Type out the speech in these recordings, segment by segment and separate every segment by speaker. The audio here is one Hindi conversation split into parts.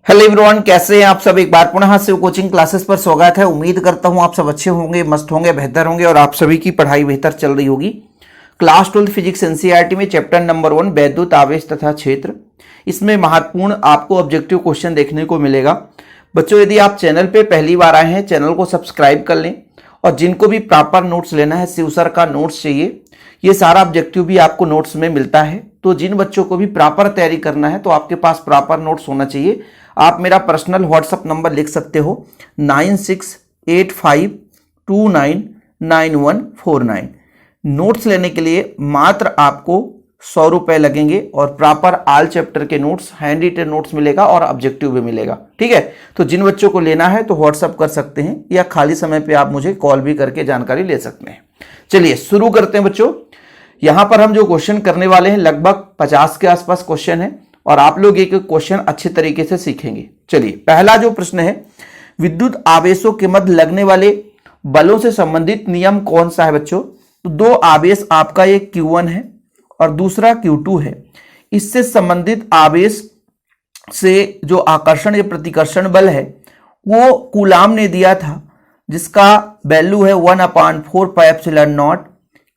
Speaker 1: हेलो एवरीवन, कैसे हैं आप सब। एक बार पुनः शिव कोचिंग क्लासेस पर स्वागत है। उम्मीद करता हूं आप सब अच्छे होंगे, मस्त होंगे, बेहतर होंगे और आप सभी की पढ़ाई बेहतर चल रही होगी। क्लास 12 फिजिक्स एनसीईआरटी में चैप्टर नंबर 1 वैद्युत आवेश तथा क्षेत्र, इसमें महत्वपूर्ण आपको ऑब्जेक्टिव क्वेश्चन देखने को मिलेगा। बच्चों, यदि आप चैनल पे पहली बार आए हैं, चैनल को सब्सक्राइब कर लें और जिनको भी प्रॉपर नोट्स लेना है, शिव सर का नोट्स चाहिए, ये सारा ऑब्जेक्टिव भी आपको नोट्स में मिलता है। तो जिन बच्चों को भी प्रॉपर तैयारी करना है तो आपके पास प्रॉपर नोट्स होना चाहिए। आप मेरा पर्सनल व्हाट्सअप नंबर लिख सकते हो 9685299149। नोट्स लेने के लिए मात्र आपको 100 रुपए लगेंगे और प्रॉपर ऑल चैप्टर के नोट्स, हैंड रिटन नोट्स मिलेगा और ऑब्जेक्टिव भी मिलेगा। ठीक है, तो जिन बच्चों को लेना है तो व्हाट्सअप कर सकते हैं या खाली समय पे आप मुझे कॉल भी करके जानकारी ले सकते हैं। चलिए शुरू करते हैं बच्चों। यहां पर हम जो क्वेश्चन करने वाले हैं लगभग 50 के आसपास क्वेश्चन है और आप लोग एक क्वेश्चन अच्छे तरीके से सीखेंगे। चलिए, पहला जो प्रश्न है, विद्युत आवेशों के मध्य लगने वाले बलों से संबंधित नियम कौन सा है बच्चों? तो दो आवेश, आपका एक Q1 है और दूसरा Q2 है। इससे संबंधित आवेश से जो आकर्षण या प्रतिकर्षण बल है वो कूलाम ने दिया था, जिसका वैल्यू है 1/4πε0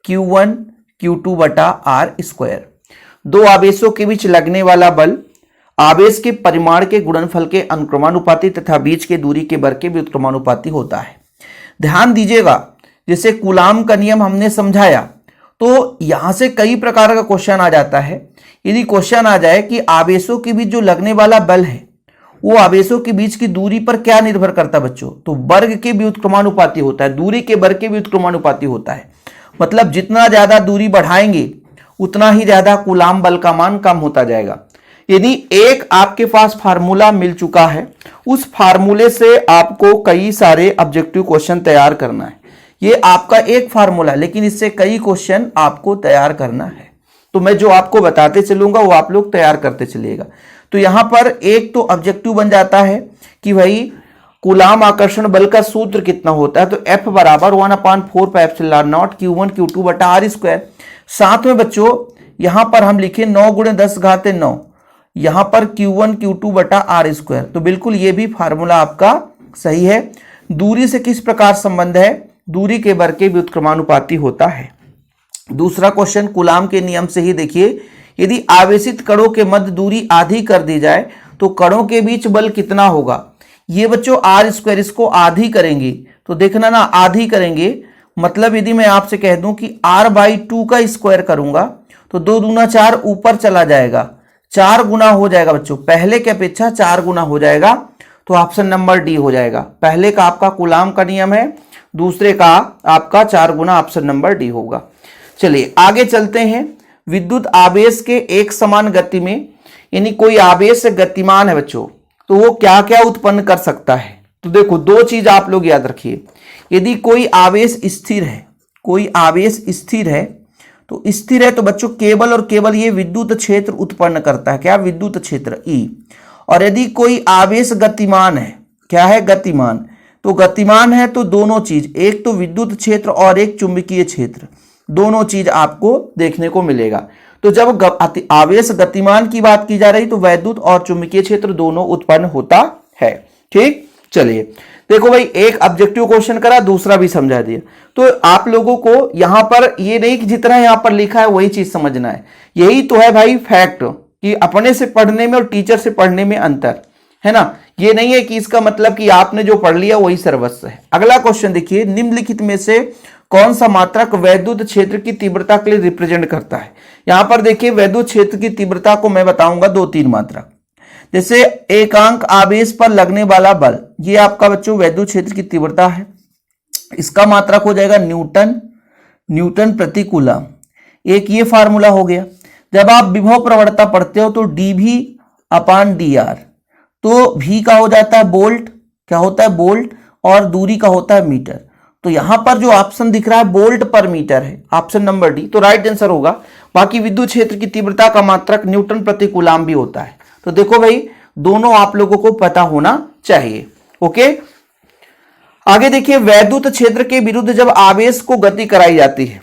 Speaker 1: Q1 Q2 बटा r²। दो आवेशों के बीच लगने वाला बल आवेश के परिमाण के गुणनफल के अनुक्रमानुपाती तथा बीच के दूरी के वर्ग के व्युत्क्रमानुपाती होता है। ध्यान दीजिएगा, जैसे कूलाम का नियम हमने समझाया तो यहां से कई प्रकार का क्वेश्चन आ जाता है। यदि क्वेश्चन आ जाए कि आवेशों के बीच जो लगने वाला बल है वो आवेशों के बीच की दूरी पर क्या निर्भर करता है बच्चों? तो वर्ग के व्युत्क्रमानुपाती होता है, दूरी के वर्ग के व्युत्क्रमानुपाती होता है। मतलब जितना ज्यादा दूरी बढ़ाएंगे उतना ही ज्यादा कूलाम बल का मान कम होता जाएगा। यदि एक आपके पास फार्मूला मिल चुका है, उस फार्मूले से आपको कई सारे ऑब्जेक्टिव क्वेश्चन तैयार करना है। ये आपका एक फार्मूला, लेकिन इससे कई क्वेश्चन आपको तैयार करना है। तो मैं जो आपको बताते चलूंगा वो आप लोग तैयार करते चलिएगा। तो यहां पर एक तो ऑब्जेक्टिव बन जाता है कि भाई कूलाम आकर्षण बल का सूत्र कितना होता है? तो F बराबर 1/4πε0 Q1 Q2 बटा r²। साथ में बच्चों यहां पर हम लिखे 9 × 10⁻⁹, यहां पर Q1 Q2 बटा r²। तो बिल्कुल ये भी फार्मूला आपका सही है। दूरी से किस प्रकार संबंध है? दूरी के वर्ग के व्युत्क्रमानुपाती होता है। दूसरा क्वेश्चन कूलाम के नियम से ही देखिए, यदि आवेशित कणों के मध्य दूरी आधी कर दी जाए तो कणों के बीच बल कितना होगा? ये बच्चों r², इसको आधी करेंगे तो देखना ना, आधी करेंगे मतलब यदि मैं आपसे कह दूं कि r/2 का स्क्वायर करूंगा तो 2 दूना 4 ऊपर चला जाएगा, 4 गुना हो जाएगा बच्चों, पहले की अपेक्षा 4 गुना हो जाएगा। तो ऑप्शन नंबर डी हो जाएगा। पहले का आपका कूलाम का नियम है, दूसरे का आपका 4 गुना, ऑप्शन नंबर डी होगा। चलिए आगे चलते हैं। विद्युत आवेश के एक समान गति में, यानी कोई आवेश गतिमान है बच्चों, तो वो क्या क्या उत्पन्न कर सकता है? तो देखो, दो चीज आप लोग याद रखिए। यदि कोई आवेश स्थिर है, कोई आवेश स्थिर है तो स्थिर है तो बच्चों केवल और केवल ये विद्युत क्षेत्र उत्पन्न करता है। क्या? विद्युत क्षेत्र E। और यदि कोई आवेश गतिमान है, क्या है? गतिमान। तो गतिमान है तो दोनों चीज, एक तो विद्युत क्षेत्र और एक चुंबकीय क्षेत्र, दोनों चीज आपको देखने को मिलेगा। तो जब आवेश गतिमान की बात की जा रही तो वैद्युत और चुंबकीय क्षेत्र दोनों उत्पन्न होता है। ठीक, चलिए देखो भाई, एक ऑब्जेक्टिव क्वेश्चन करा, दूसरा भी समझा दिया। तो आप लोगों को यहां पर ये नहीं कि जितना यहां पर लिखा है वही चीज समझना है। यही तो है भाई फैक्ट, कि अपने से पढ़ने में और टीचर से पढ़ने में अंतर है ना। ये नहीं है कि इसका मतलब कि आपने जो पढ़ लिया वही सर्वस्व है। अगला क्वेश्चन देखिए, निम्नलिखित में से कौन सा मात्रक वैद्युत क्षेत्र की तीव्रता के लिए रिप्रेजेंट करता है? यहां पर देखिए, वैद्युत क्षेत्र की तीव्रता को मैं बताऊंगा 2-3 मात्रक। जैसे एकांक आवेश पर लगने वाला बल, ये आपका बच्चों वैद्युत क्षेत्र की तीव्रता है। इसका मात्रक हो जाएगा न्यूटन प्रति कूलम। एक ये फार्मूला हो गया। जब आप विभव प्रवणता पढ़ते हो तो dV/dr, तो V का हो जाता है वोल्ट, क्या होता है? वोल्ट, और दूरी का होता है मीटर। तो यहां पर जो ऑप्शन दिख रहा है वोल्ट पर मीटर है, ऑप्शन नंबर डी, तो राइट आंसर होगा। बाकी विद्युत क्षेत्र की तीव्रता का मात्रक न्यूटन प्रति कूलम भी होता है। तो देखो भाई, दोनों आप लोगों को पता होना चाहिए। ओके, आगे देखिए, वैद्युत क्षेत्र के विरुद्ध जब आवेश को गति कराई जाती है,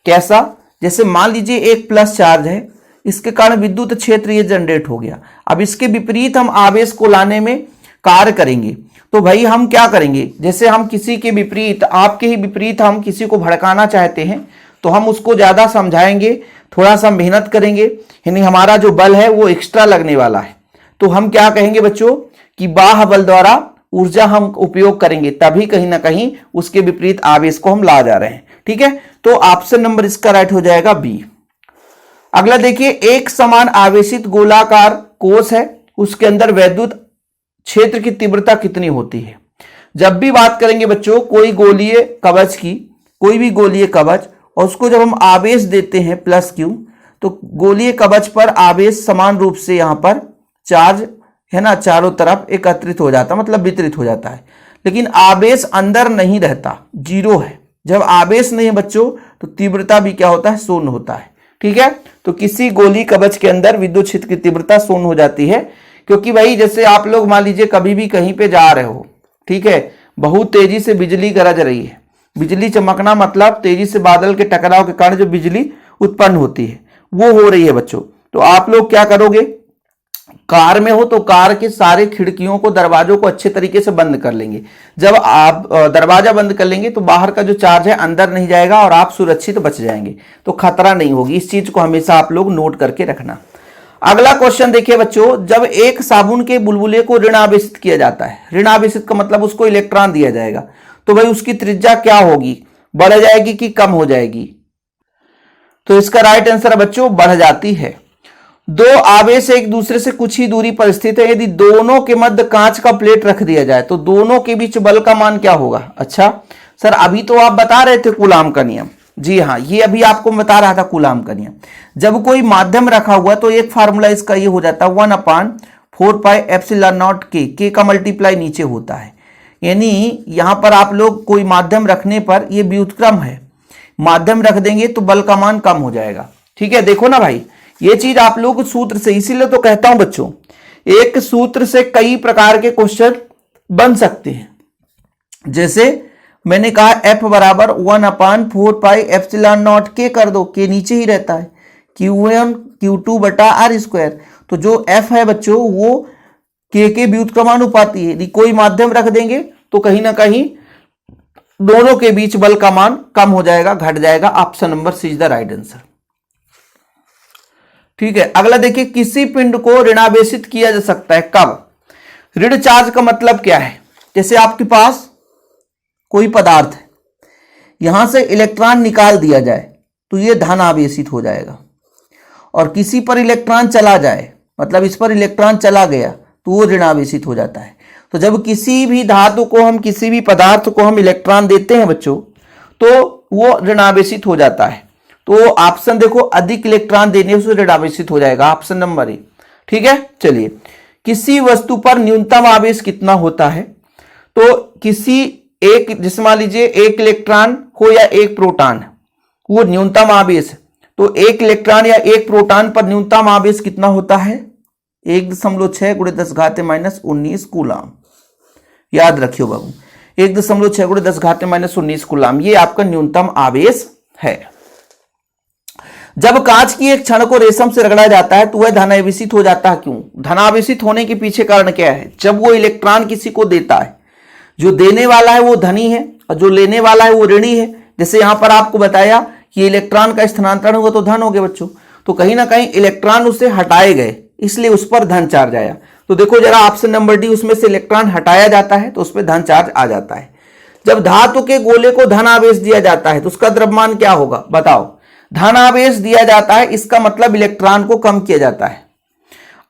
Speaker 1: कैसा? जैसे मान लीजिए एक प्लस चार्ज है, इसके कारण विद्युत क्षेत्र ये जनरेट हो गया। अब इसके विपरीत हम आवेश को लाने में कार्य करेंगे। तो भाई हम क्या करेंगे, जैसे हम किसी के विपरीत, आपके ही विपरीत हम किसी को भड़काना चाहते हैं तो हम उसको ज्यादा समझाएंगे, थोड़ा सा मेहनत करेंगे, यानी हमारा जो बल है वो एक्स्ट्रा लगने वाला है। तो हम क्या कहेंगे बच्चों कि बाह्य बल द्वारा ऊर्जा हम उपयोग करेंगे, तभी कहीं ना कहीं उसके विपरीत आवेश को हम ला जा रहे हैं। ठीक है, तो ऑप्शन नंबर इसका राइट हो जाएगा बी। अगला देखिए, एक समान आवेशित गोलाकार कोश है, उसके अंदर वैद्युत क्षेत्र की तीव्रता कितनी होती है। जब भी बात करेंगे बच्चों कोई गोलीय कवच की, कोई भी गोलीय कवच, और उसको जब हम आवेश देते हैं प्लस क्यू, तो गोलीय कवच पर आवेश समान रूप से यहां पर चार्ज है ना चारों तरफ एकत्रित हो जाता, मतलब वितरित हो जाता है, लेकिन आवेश अंदर नहीं रहता, जीरो है। जब आवेश नहीं है बच्चों तो तीव्रता भी क्या होता है, शून्य होता है। ठीक है, तो किसी गोली कवच के अंदर विद्युत क्षेत्र की तीव्रता शून्य हो जाती है, क्योंकि भाई जैसे आप लोग मान लीजिए कभी भी कहीं पे जा रहे हो, ठीक है, बहुत तेजी से बिजली गरज रही है, बिजली चमकना मतलब तेजी से बादल के टकराव के कारण जो बिजली उत्पन्न होती है वो हो रही है बच्चों। तो आप लोग क्या करोगे, कार में हो तो कार के सारे खिड़कियों को, दरवाजों को अच्छे तरीके से बंद कर लेंगे। जब आप दरवाजा बंद कर लेंगे तो बाहर का जो चार्ज है अंदर नहीं जाएगा और आप सुरक्षित बच जाएंगे, तो खतरा नहीं होगी। इस चीज को हमेशा आप लोग नोट करके रखना। अगला क्वेश्चन देखिए बच्चों, जब एक साबुन के बुलबुले को ऋण आवेशित किया जाता है, ऋण आवेशित का मतलब उसको इलेक्ट्रॉन दिया जाएगा, तो भाई उसकी त्रिज्या क्या होगी, बढ़ जाएगी कि कम हो जाएगी। तो इसका राइट आंसर है बच्चों बढ़ जाती है। दो आवेश एक दूसरे से कुछ ही दूरी पर स्थित है, यदि दोनों के मध्य कांच का प्लेट रख दिया जाए तो दोनों के बीच बल का मान क्या होगा। अच्छा सर, अभी तो आप बता रहे थे कूलाम का नियम। जी हाँ, ये अभी आपको बता रहा था कूलाम का नियम। जब कोई माध्यम रखा हुआ तो एक फार्मूला इसका ये हो जाता है 1/4πε0 के का मल्टीप्लाई नीचे होता है। यानी यहां पर आप लोग कोई माध्यम रखने पर, ये व्युत्क्रम है, माध्यम रख देंगे तो बल का मान कम हो जाएगा। ठीक है, देखो ना भाई, ये चीज आप लोग सूत्र से, इसीलिए तो कहता हूं बच्चों एक सूत्र से कई प्रकार के क्वेश्चन बन सकते हैं। जैसे मैंने कहा F बराबर 1/4πε0 के कर दो, के नीचे ही रहता है, Q1 Q2 बटा R स्क्वायर। तो जो F है बच्चों वो के व्युत्क्रमानुपाती है। यदि कोई माध्यम रख देंगे तो कहीं ना कहीं दोनों के बीच बल का मान कम हो जाएगा, घट जाएगा। Option number C is the right answer. ठीक है, अगला देखिए, किसी पिंड को ऋणावेशित किया जा सकता है कब। ऋण चार्ज का मतलब क्या है, जैसे आपके पास कोई पदार्थ है, यहां से इलेक्ट्रॉन निकाल दिया जाए तो यह धन आवेशित हो जाएगा, और किसी पर इलेक्ट्रॉन चला जाए, मतलब इस पर इलेक्ट्रॉन चला गया तो वो ऋणावेशित हो जाता है। तो जब किसी भी धातु को हम, किसी भी पदार्थ को हम इलेक्ट्रॉन देते हैं बच्चों, तो वो ऋणावेशित हो जाता है। तो ऑप्शन देखो, अधिक इलेक्ट्रॉन देने से ऋणावेशित हो जाएगा, ऑप्शन नंबर ए। ठीक है, चलिए, किसी वस्तु पर न्यूनतम आवेश कितना होता है। तो किसी एक, जैसे मान लीजिए एक इलेक्ट्रॉन हो या एक प्रोटॉन, वो न्यूनतम आवेश है। तो एक इलेक्ट्रॉन या एक प्रोटॉन पर न्यूनतम आवेश कितना होता है, 1.6 × 10⁻⁻19 कूलाम। याद रखियो बाबू, 1.6 × 10⁻⁻19 कूलाम, ये आपका न्यूनतम आवेश है। जब कांच की एक क्षण को रेशम से रगड़ा जाता है तो वह धनावेशित हो जाता है। क्यों धनावेशित होने के पीछे कारण क्या है, जब वो इलेक्ट्रॉन किसी को देता है, जो देने वाला है वो धनी है और जो लेने वाला है वो ऋणी है। जैसे यहां पर आपको बताया कि इलेक्ट्रॉन का स्थानांतरण हुआ तो धन हो गया बच्चों, तो कहीं ना कहीं इलेक्ट्रॉन उससे हटाए गए, इसलिए उस पर धन चार्ज आया। तो देखो जरा ऑप्शन नंबर डी, उसमें से इलेक्ट्रॉन हटाया जाता है तो उस पर धन चार्ज आ जाता है। जब धातु के गोले को धन आवेश दिया जाता है तो उसका द्रव्यमान क्या होगा, बताओ। धन आवेश दिया जाता है, इसका मतलब इलेक्ट्रॉन को कम किया जाता है।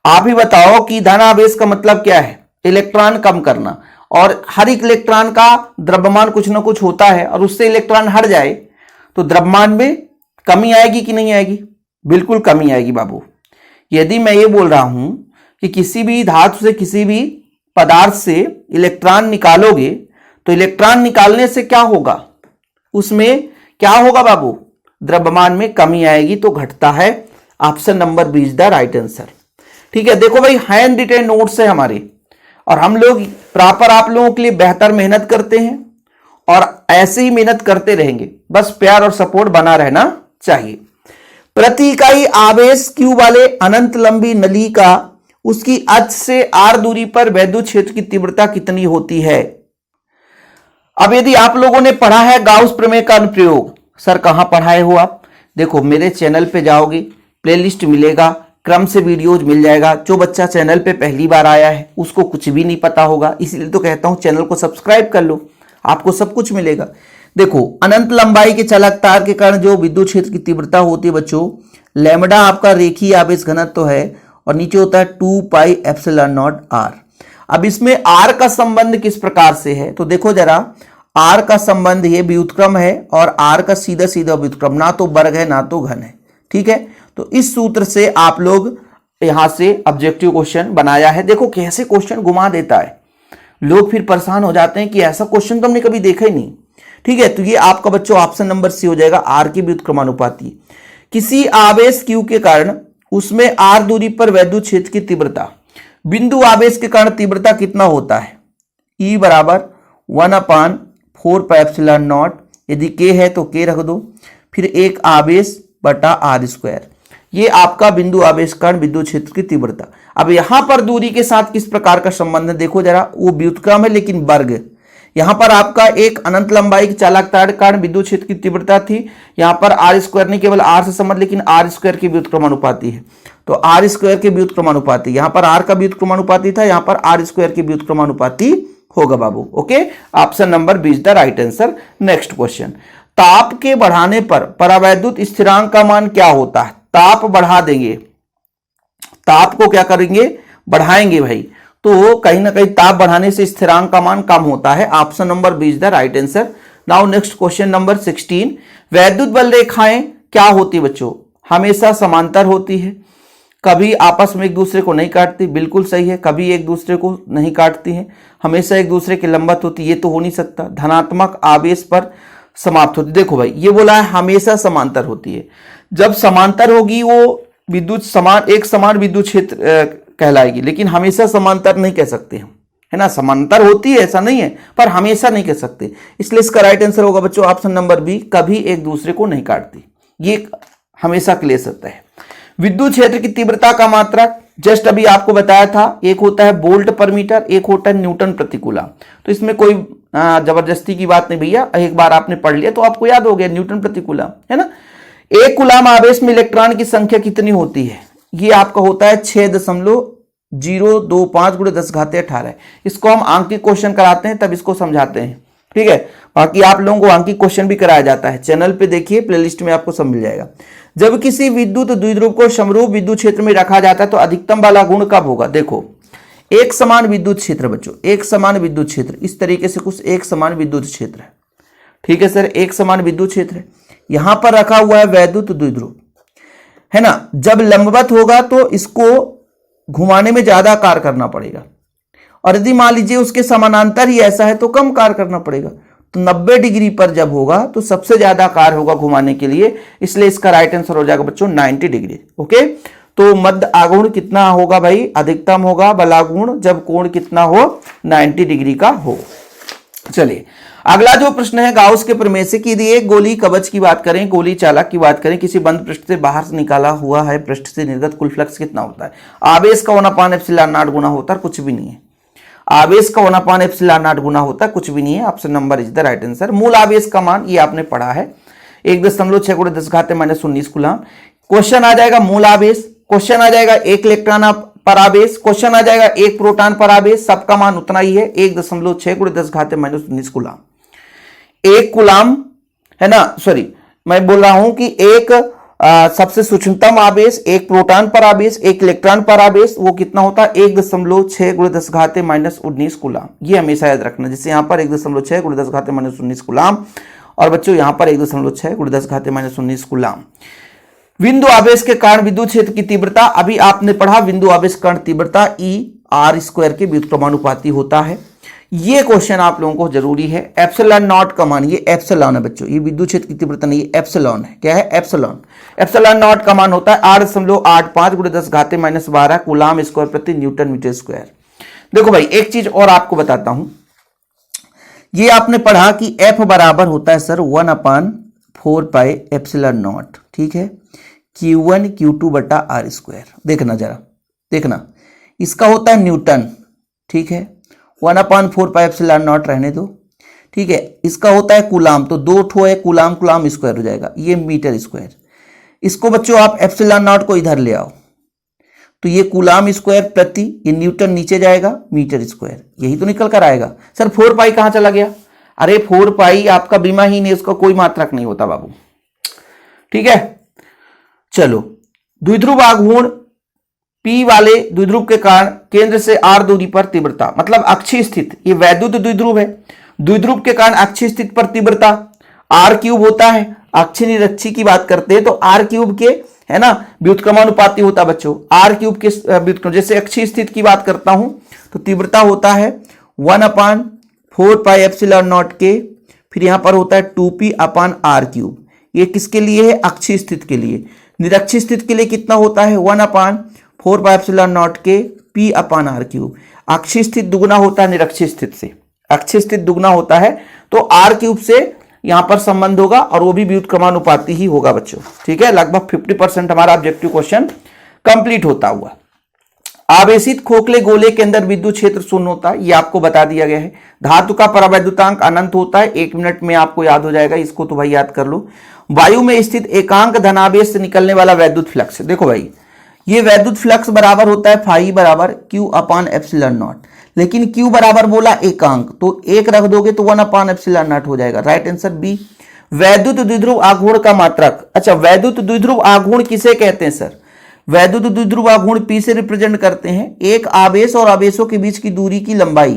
Speaker 1: आप ही बताओ कि धन आवेश का मतलब क्या है, इलेक्ट्रॉन कम करना। और हर एक इलेक्ट्रॉन का द्रव्यमान कुछ ना कुछ होता है, और उससे इलेक्ट्रॉन हट जाए तो द्रव्यमान में कमी आएगी कि नहीं आएगी, बिल्कुल कमी आएगी बाबू। यदि मैं ये बोल रहा हूं कि किसी भी धातु से, किसी भी पदार्थ से इलेक्ट्रॉन निकालोगे तो इलेक्ट्रॉन निकालने से क्या होगा, उसमें क्या होगा बाबू, द्रव्यमान में कमी आएगी, तो घटता है। Option number B is the right answer. ठीक है, देखो भाई, हैंड रिटेन नोट्स है हमारे, और हम लोग प्रॉपर आप लोगों के लिए बेहतर मेहनत करते हैं और ऐसे ही मेहनत करते रहेंगे, बस प्यार और सपोर्ट बना रहना चाहिए। प्रति इकाई आवेश Q वाले अनंत लंबी नली का उसकी अक्ष से r दूरी पर वैद्युत क्षेत्र की तीव्रता कितनी होती है। अब यदि आप लोगों ने पढ़ा है गाउस प्रमेय का अनुप्रयोग, सर कहां पढ़ाए हो आप, देखो मेरे चैनल पे जाओगे, प्लेलिस्ट मिलेगा, क्रम से वीडियोज मिल जाएगा। जो बच्चा चैनल पे पहली बार आया है उसको कुछ भी नहीं पता होगा, इसलिए तो कहता हूं चैनल को सब्सक्राइब कर लो, आपको सब कुछ मिलेगा। देखो अनंत लंबाई के चालक तार के कारण जो विद्युत क्षेत्र की तीव्रता होती है बच्चों, लैम्बडा आपका रेखीय आवेश घनत्व है और नीचे होता है 2 पाई एप्सिलॉन नॉट r। अब इसमें r का संबंध किस प्रकार से है, तो देखो जरा, r का संबंध ये व्युत्क्रम है और r का सीधा सीधा व्युत्क्रम, ना तो वर्ग है ना तो घन है, ठीक है। तो इस सूत्र से आप लोग यहां से ऑब्जेक्टिव क्वेश्चन बनाया है। देखो कैसे क्वेश्चन घुमा देता है, लोग फिर परेशान हो जाते हैं कि ऐसा क्वेश्चन तो हमने कभी देखा ही नहीं, ठीक है। तो ये आपका बच्चों ऑप्शन नंबर सी हो जाएगा, r की व्युत्क्रमानुपाती। किसी आवेश Q के कारण उसमें r दूरी पर वैद्युत क्षेत्र की तीव्रता, बिंदु आवेश के कारण तीव्रता कितना होता है, E बराबर 1/4 पाई एप्सिलॉन नॉट, यदि k है तो k रख दो, फिर एक आवेश बटा r स्क्वायर, ये आपका बिंदु आवेश कारण विद्युत क्षेत्र की तीव्रता। अब यहां पर दूरी के साथ किस प्रकार का संबंध है, देखो जरा, वो व्युत्क्रम है लेकिन वर्ग। यहां पर आपका एक अनंत लंबाई के चालक तार के कारण विद्युत क्षेत्र की तीव्रता थी, यहां पर r स्क्वायर नहीं केवल r से संबंध, लेकिन r स्क्वायर की व्युत्क्रमानुपाती है, तो r स्क्वायर के व्युत्क्रमानुपाती, यहां पर r का व्युत्क्रमानुपाती था, यहां पर r स्क्वायर की व्युत्क्रमानुपाती होगा बाबू। Okay, option number B is the right answer. Next question, ताप के बढ़ाने पर परावैद्युत स्थिरांक का मान क्या होता है। ताप बढ़ा देंगे, ताप को क्या करेंगे, बढ़ाएंगे भाई, तो कहीं ना कहीं ताप बढ़ाने से स्थिरांक का मान कम होता है। Option number B is the right answer. Now next question number 16, वैद्युत बल रेखाएं क्या होती है बच्चों, हमेशा समांतर होती है, कभी आपस में एक दूसरे को नहीं काटती, बिल्कुल सही है, कभी एक दूसरे को नहीं काटती है, हमेशा एक दूसरे के लंबवत होती, ये तो हो नहीं सकता। धनात्मक आवेश पर समाप्त होती, देखो भाई ये बोला है हमेशा समांतर होती है, जब समांतर होगी वो विद्युत समान, एक समान विद्युत क्षेत्र कहलाएगी, लेकिन हमेशा समांतर नहीं कह सकते हम, है ना, समांतर होती है ऐसा नहीं है, पर हमेशा नहीं कह सकते, इसलिए इसका राइट आंसर होगा बच्चों ऑप्शन नंबर बी, कभी एक दूसरे को नहीं काटती, ये हमेशा क्लियर होता है। विद्युत क्षेत्र की तीव्रता का मात्रक जस्ट अभी आपको बताया था, एक होता है वोल्ट पर मीटर, एक होता है न्यूटन प्रति कूलम, तो इसमें कोई जबरदस्ती की बात नहीं भैया, एक बार आपने पढ़ लिया तो आपको याद हो गया, न्यूटन प्रति कूलम, है ना। एक कूलम आवेश में इलेक्ट्रॉन की संख्या कितनी होती है, ये आपका होता है 6.025 × 10⁻18। इसको हम आंकिक क्वेश्चन कराते हैं तब इसको समझाते हैं, ठीक है। बाकी आप लोगों को आंकिक क्वेश्चन भी कराया जाता है, चैनल पे देखिए, प्लेलिस्ट में आपको सब मिल जाएगा। जब किसी विद्युत द्विध्रुव को समरूप विद्युत क्षेत्र में रखा जाता है तो अधिकतम वाला गुण कब होगा। देखो एक समान विद्युत क्षेत्र बच्चों, एक समान विद्युत क्षेत्र, इस तरीके से कुछ एक समान विद्युत क्षेत्र है, ठीक है सर, एक समान विद्युत क्षेत्र है, यहां पर रखा हुआ है वैद्युत द्विध्रुव, है ना। जब लंबवत होगा तो इसको घुमाने में ज्यादा कार्य करना पड़ेगा, और यदि मान लीजिए उसके समानांतर ही ऐसा है तो कम कार्य करना पड़ेगा। तो 90 डिग्री पर जब होगा तो सबसे ज्यादा कार्य होगा घुमाने के लिए, इसलिए इसका राइट आंसर हो जाएगा बच्चों 90 डिग्री। ओके, तो मध्य आघूर्ण कितना होगा भाई, अधिकतम होगा बलागुण जब कोण कितना हो, 90 डिग्री का हो। चलिए अगला जो प्रश्न है गाउस के प्रमेय से कि यदि एक गोली कवच की बात करें, गोली चालक की बात करें, किसी बंद पृष्ठ से बाहर से निकाला हुआ है पृष्ठ से निर्गत कुल फ्लक्स कितना होता है। आवेश का 1/ε0 गुना होता है, कुछ भी नहीं है, आवेश का 1/ε0 गुना होता है, कुछ भी नहीं है। Option number is the right answer. मूल आवेश का मान ये आपने पढ़ा है 1.6 × 10⁻−19 कूलम। क्वेश्चन आ जाएगा मूल आवेश, क्वेश्चन आ जाएगा एक इलेक्ट्रॉन पर आवेश, क्वेश्चन आ जाएगा एक प्रोटॉन पर आवेश, सबका मान उतना ही है 1.6 × 10⁻−19 कूलम। एक कूलम है ना, सॉरी मैं बोल रहा हूं कि एक सबसे सूक्ष्मतम आवेश, एक प्रोटॉन पर आवेश, एक इलेक्ट्रॉन पर आवेश, वो कितना होता है 1.6 × 10⁻−19 कूलम। ये हमेशा याद रखना, जैसे यहां पर 1.6 × 10⁻−19 कूलम और बच्चों यहां पर 1.6 × 10⁻−19 कूलम। बिंदु आवेश के कारण विद्युत क्षेत्र की तीव्रता, अभी आपने पढ़ा बिंदु आवेश कारण तीव्रता E/r² के व्युत्क्रमानुपाती होता है। ये क्वेश्चन आप लोगों को जरूरी है। ε0 का मान, ये एप्सिलॉन है बच्चों, ये विद्युत क्षेत्र की तीव्रता नहीं, एप्सिलॉन है। क्या है, एप्सिलॉन। ε0 का मान होता है 8.85 × 10⁻12 कूलम स्क्वायर प्रति न्यूटन मीटर स्क्वायर। देखो भाई एक चीज और आपको बताता हूं, ये आपने पढ़ा कि F बराबर होता है सर 1/4 पाई एप्सिलॉन नॉट, ठीक है। Q1 Q2 बटा आर स्क्वायर। देखना जरा, देखना, इसका होता है न्यूटन, ठीक है, 1/4πε0 रहने दो, ठीक है। इसका होता है कूलाम, तो 2 ठो है, कूलाम कूलाम स्क्वायर हो जाएगा, ये मीटर स्क्वायर। इसको बच्चों आप ε0 को इधर ले आओ, तो ये कूलाम स्क्वायर प्रति, ये न्यूटन नीचे जाएगा, मीटर स्क्वायर, यही तो निकल कर आएगा। सर 4 पाई कहां चला गया? अरे 4 पाई आपका बीमा ही नहीं, उसका कोई मात्रक नहीं होता बाबू, ठीक है। चलो, द्विध्रुव आघूर्ण P वाले द्विध्रुव के कारण केंद्र से R दूरी पर तीव्रता, मतलब अक्षीय स्थित, ये वैद्युत द्विध्रुव है, द्विध्रुव के कारण अक्षीय स्थित पर तीव्रता R³ होता है। अक्षीय निरक्षीय की बात करते हैं तो R³ के, है ना, व्युत्क्रमानुपाती होता है बच्चों, R³ के व्युत्क्रम, जैसे अक्षीय स्थित की बात करता हूं तो तीव्रता होता है 1/4πε0 के, फिर यहां पर होता है 2p/R³। ये किसके लिए है? अक्षीय स्थित के लिए। निरक्षीय स्थित के लिए कितना होता है? 1/4πε0 के p/R³। अक्षीय स्थित दुगुना होता है निरक्षीय स्थित से, अक्षीय स्थित दुगुना होता है, तो R³ से यहां पर संबंध होगा और वो भी व्युत्क्रमानुपाती ही होगा बच्चों, ठीक है। लगभग 50% हमारा ऑब्जेक्टिव क्वेश्चन कंप्लीट होता हुआ। आवेशित खोखले गोले के अंदर विद्युत क्षेत्र शून्य होता है, ये आपको बता दिया गया है। धातु का परावैद्युतांक अनंत होता है, 1 मिनट में आपको याद हो जाएगा, इसको तो भाई याद कर लो। वायु में स्थित एकांक धनावेश से निकलने वाला वैद्युत फ्लक्स, देखो भाई, ये वैद्युत फ्लक्स बराबर होता है फाई बराबर Q/ε0, लेकिन Q बराबर बोला एकांक, तो 1 रख दोगे तो 1/ε0 हो जाएगा। Right answer B. वैद्युत द्विध्रुव आघूर्ण का मात्रक, अच्छा वैद्युत द्विध्रुव आघूर्ण किसे कहते हैं सर? वैद्युत द्विध्रुव आघूर्ण P से रिप्रेजेंट करते हैं एक आवेश और आवेशों के बीच की दूरी की लंबाई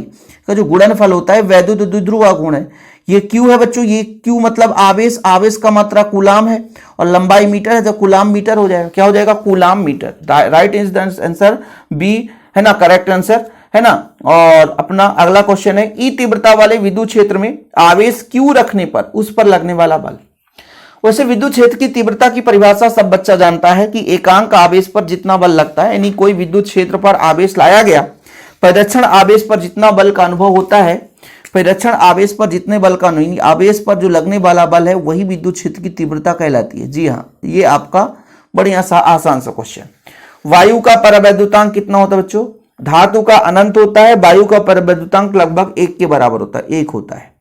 Speaker 1: का जो गुणनफल होता है, वैद्युत द्विध्रुव आघूर्ण है। ये Q है बच्चों, ये Q मतलब आवेश, आवेश का मात्रा कूलाम है और लंबाई मीटर है, तो कूलाम मीटर हो जाएगा। क्या हो जाएगा? Coulomb metre. Right answer B है ना, करेक्ट आंसर है ना। और अपना अगला क्वेश्चन है, ई तीव्रता वाले विद्युत क्षेत्र में आवेश Q रखने पर उस पर लगने वाला बल। वैसे विद्युत क्षेत्र की तीव्रता की परिभाषा सब बच्चा जानता है कि एकांक आवेश पर जितना बल लगता है, यानी कोई विद्युत क्षेत्र पर आवेश लाया गया, परिरक्षण आवेश पर जितना बल का अनुभव होता है, परिरक्षण आवेश पर जितने बल का नहीं, आवेश पर जो लगने वाला बल है वही विद्युत क्षेत्र की तीव्रता कहलाती है। जी हाँ, ये आपका बढ़िया सा आसान सा क्वेश्चन। वायु का परावैद्युतांक कितना होता है बच्चों? धातु का अनंत होता है, वायु का परावैद्युतांक लगभग 1 के बराबर होता है, 1 होता है।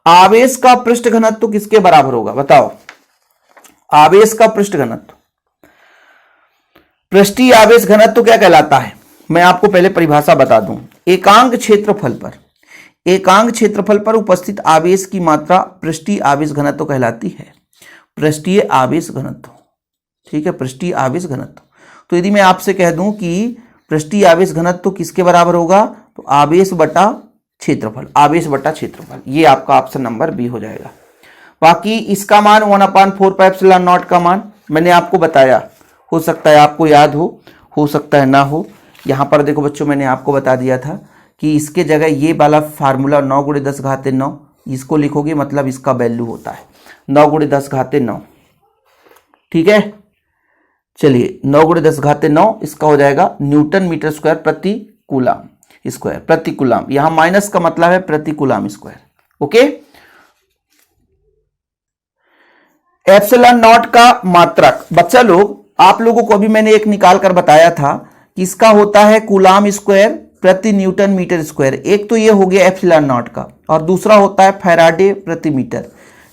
Speaker 1: आवेश का पृष्ठ घनत्व किसके बराबर होगा बताओ? आवेश का पृष्ठ घनत्व, पृष्ठीय आवेश घनत्व क्या कहलाता है? मैं आपको पहले परिभाषा बता दूं। एकांक क्षेत्रफल पर, एकांक क्षेत्रफल पर उपस्थित आवेश की मात्रा पृष्ठीय आवेश घनत्व कहलाती है। पृष्ठीय आवेश घनत्व, ठीक है, पृष्ठीय आवेश घनत्व। तो यदि मैं आपसे कह दूं कि पृष्ठीय आवेश घनत्व किसके बराबर होगा, तो आवेश बटा क्षेत्रफल, आवेश बटा क्षेत्रफल, ये आपका ऑप्शन नंबर बी हो जाएगा। बाकी इसका मान 1/4πε0 का मान मैंने आपको बताया, हो सकता है आपको याद हो सकता है ना हो। यहां पर देखो बच्चों, मैंने आपको बता दिया था कि इसके जगह ये वाला फार्मूला 9 × 10⁻9 इसको लिखोगे, मतलब इसका वैल्यू होता है 9 × 10⁻9, ठीक है। चलिए 9 × 10⁻9 इसका हो जाएगा न्यूटन मीटर स्क्वायर प्रति कूलाम स्क्वायर, प्रति कूलाम, यहां माइनस का मतलब है प्रति कूलाम स्क्वायर। ओके, ε0 का मात्रक बच्चा लोग, आप लोगों को अभी मैंने एक निकाल कर बताया था कि इसका होता है कूलाम स्क्वायर प्रति न्यूटन मीटर स्क्वायर। एक तो ये हो गया ε0 का, और दूसरा होता है फैराडे प्रति मीटर।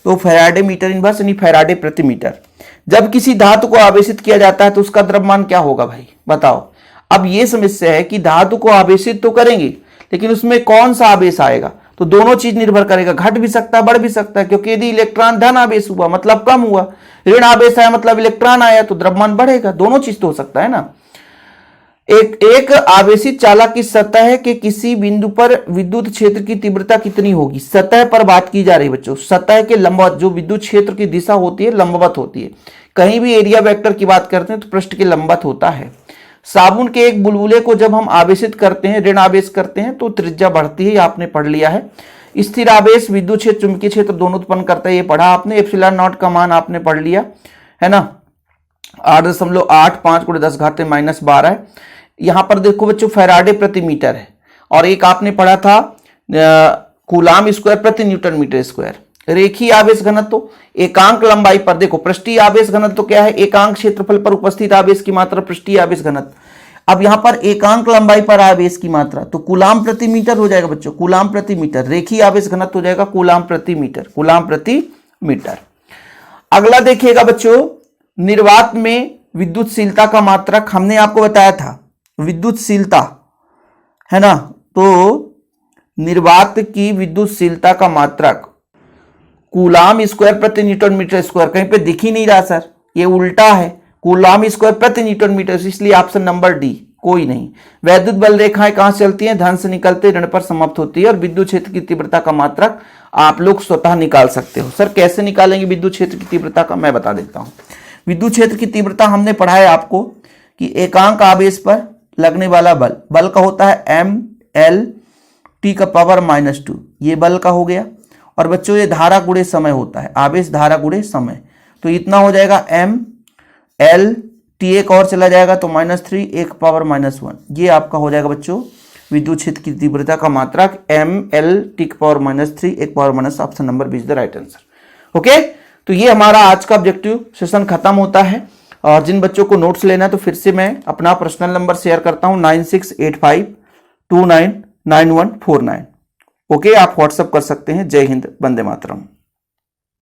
Speaker 1: तो फैराडे मीटर इनवर्स यानी फैराडे प्रति मीटर। जब किसी धातु को आवेशित किया जाता है तो उसका द्रव्यमान क्या होगा भाई बताओ? अब ये समस्या है कि धातु को आवेशित तो करेंगे, लेकिन उसमें कौन सा आवेश आएगा, तो दोनों चीज निर्भर करेगा, घट भी सकता है बढ़ भी सकता है, क्योंकि यदि इलेक्ट्रॉन धन आवेश हुआ मतलब कम हुआ, ऋण आवेश आया मतलब इलेक्ट्रॉन आया तो द्रव्यमान बढ़ेगा, दोनों चीज तो हो सकता है ना। एक आवेशित चालक की सतह के किसी बिंदु पर विद्युत क्षेत्र की तीव्रता कितनी होगी? सतह पर बात की जा रही है बच्चों, सतह के लंबवत जो विद्युत क्षेत्र की दिशा होती है लंबवत होती है। कहीं भी एरिया वेक्टर की बात करते हैं तो पृष्ठ के लंबवत होता है। साबुन के एक बुलबुले को जब हम आवेशित करते हैं, ऋण आवेश करते हैं, तो त्रिज्या बढ़ती है, आपने पढ़ लिया है। स्थिर आवेश विद्युत क्षेत्र चुंबकीय क्षेत्र दोनों उत्पन्न करता है, ये पढ़ा आपने। ε0 का मान आपने पढ़ लिया है ना, 8.85 × 10⁻−12 है। यहां पर देखो बच्चों फैराडे प्रति मीटर है, और एक आपने पढ़ा था कूलाम स्क्वायर प्रति न्यूटन मीटर स्क्वायर। रेखीय आवेश घनत्व, एकांक लंबाई पर देखो पृष्ठीय आवेश घनत्व क्या है, एकांक क्षेत्रफल पर उपस्थित आवेश की मात्रा पृष्ठीय आवेश घनत्व। अब यहां पर एकांक लंबाई पर आवेश की मात्रा तो कूलाम प्रति मीटर हो जाएगा बच्चों, कूलाम प्रति मीटर। रेखीय आवेश घनत्व हो जाएगा कूलाम प्रति मीटर, कूलाम प्रति मीटर। अगला देखिएगा बच्चों, निर्वात में विद्युतशीलता का मात्रक हमने आपको बताया था, विद्युतशीलता है ना, तो निर्वात की विद्युतशीलता का मात्रक कूलाम स्क्वायर प्रति न्यूटन मीटर स्क्वायर। कहीं पे दिख ही नहीं रहा सर, ये उल्टा है, कूलाम स्क्वायर प्रति न्यूटन मीटर, इसलिए ऑप्शन नंबर डी कोई नहीं। वैद्युत बल रेखाएं कहां से चलती हैं, धन से निकलते ऋण पर समाप्त होती है। और विद्युत क्षेत्र की तीव्रता का मात्रक आप लोग स्वतः निकाल सकते हो। सर कैसे निकालेंगे विद्युत क्षेत्र की तीव्रता का, मैं बता देता हूं। विद्युत क्षेत्र की तीव्रता हमने पढ़ा है आपको कि एकांक आवेश पर लगने वाला बल, बल का होता है एम एल टी का पावर -2, ये बल का हो गया। और बच्चों ये धारा गुणे समय होता है, आवेश धारा गुणे समय, तो इतना हो जाएगा एम एल टी, एक और चला जाएगा तो -3, एक पावर -1, ये आपका हो जाएगा बच्चों विद्युत क्षेत्र की तीव्रता का मात्रक एम एल टी का पावर -3, एक power minus, option number B is the right answer. Okay, तो ये हमारा आज का ऑब्जेक्टिव सेशन खत्म होता है। और जिन बच्चों को नोट्स लेना है तो फिर से मैं अपना पर्सनल नंबर शेयर करता हूं 9685299149। ओके, आप व्हाट्सएप कर सकते हैं। जय हिंद, वंदे मातरम।